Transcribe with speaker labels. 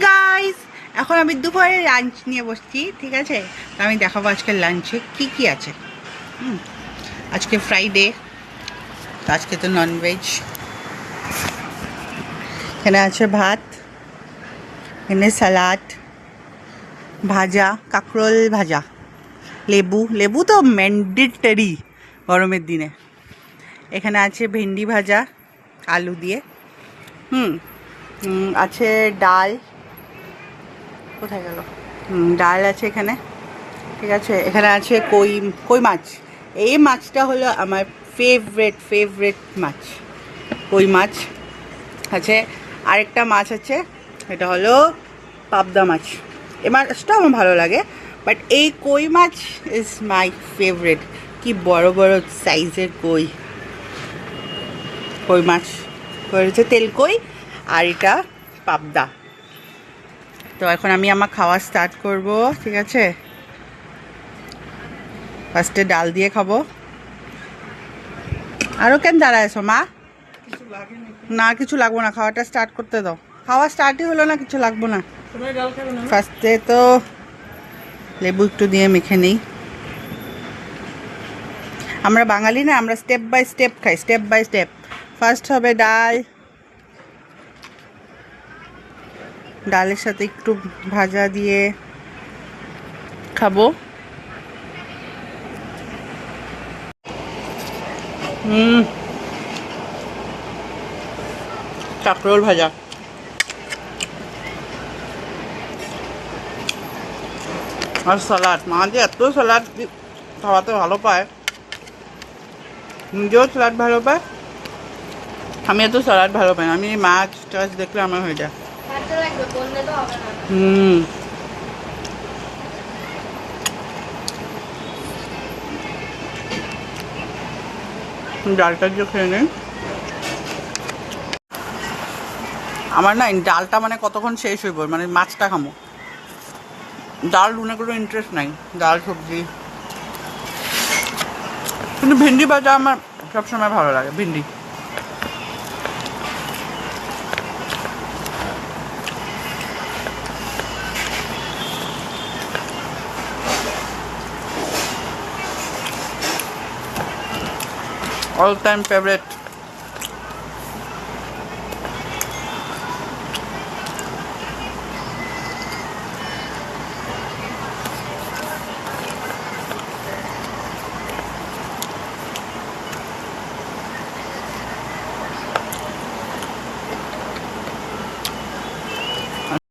Speaker 1: Guys, এখন আমি দুপুরে লাঞ্চ নিয়ে বসছি, ঠিক আছে? তো আমি দেখাবো আজকে লাঞ্চে কি আছে। আজকে ফ্রাইডে, তো আজকে তো ননভেজ। এখানে আছে ভাত, এখানে স্যালাড, ভাজা, কাঁকরোল ভাজা, লেবু লেবু তো ম্যান্ডেটরি গরমের দিনে। এখানে আছে ভেন্ডি ভাজা আলু দিয়ে। আছে ডাল, কোথায় গেল? ডাল আছে এখানে, ঠিক আছে? এখানে আছে কই কই মাছ। এই মাছটা হলো আমার ফেভারেট মাছ, কই মাছ আছে। আরেকটা মাছ আছে, এটা হলো পাবদা মাছ। এই মাছটা আমার ভালো লাগে, বাট এই কই মাছ ইজ মাই ফেভারেট। কি বড় বড় সাইজের কই কই মাছ হচ্ছে, তেল কই। আর এটা পাবদা। তো এখন আমি আমার খাওয়া স্টার্ট করব, ঠিক আছে? ফার্স্টে ডাল দিয়ে খাবো। আরও কেন দাঁড়ায়ছো মা? না কিছু লাগবো না, খাওয়াটা স্টার্ট করতে দাও। খাওয়া স্টার্টই হলো না, কিছু লাগবো না। ফার্স্টে তো লেবু একটু দিয়ে মেখে নেই। আমরা বাঙালি না, আমরা স্টেপ বাই স্টেপ খাই, স্টেপ বাই স্টেপ। ফার্স্ট হবে ডাল, ডালের সাথে একটু ভাজা দিয়ে খাবো। কাঁকরোল ভাজা, আর স্যালাড। মা যে এত স্যালাড খাওয়াতে ভালো পায়, নিজেও স্যালাড ভালো পায়, আমি এত স্যালাড ভালো পাই না। আমি মাছ টাছ দেখলে আমার হয়ে যায়। ডালটা দিয়ে খেয়ে নিই। আমার না ডালটা মানে কতক্ষণ শেষ হইব, মানে মাছটা খামো। ডাল ডুনে কোনো ইন্টারেস্ট নাই, ডাল সবজি। কিন্তু ভেন্ডি ভাজা আমার সবসময় ভালো লাগে, ভেন্ডি। All time favourite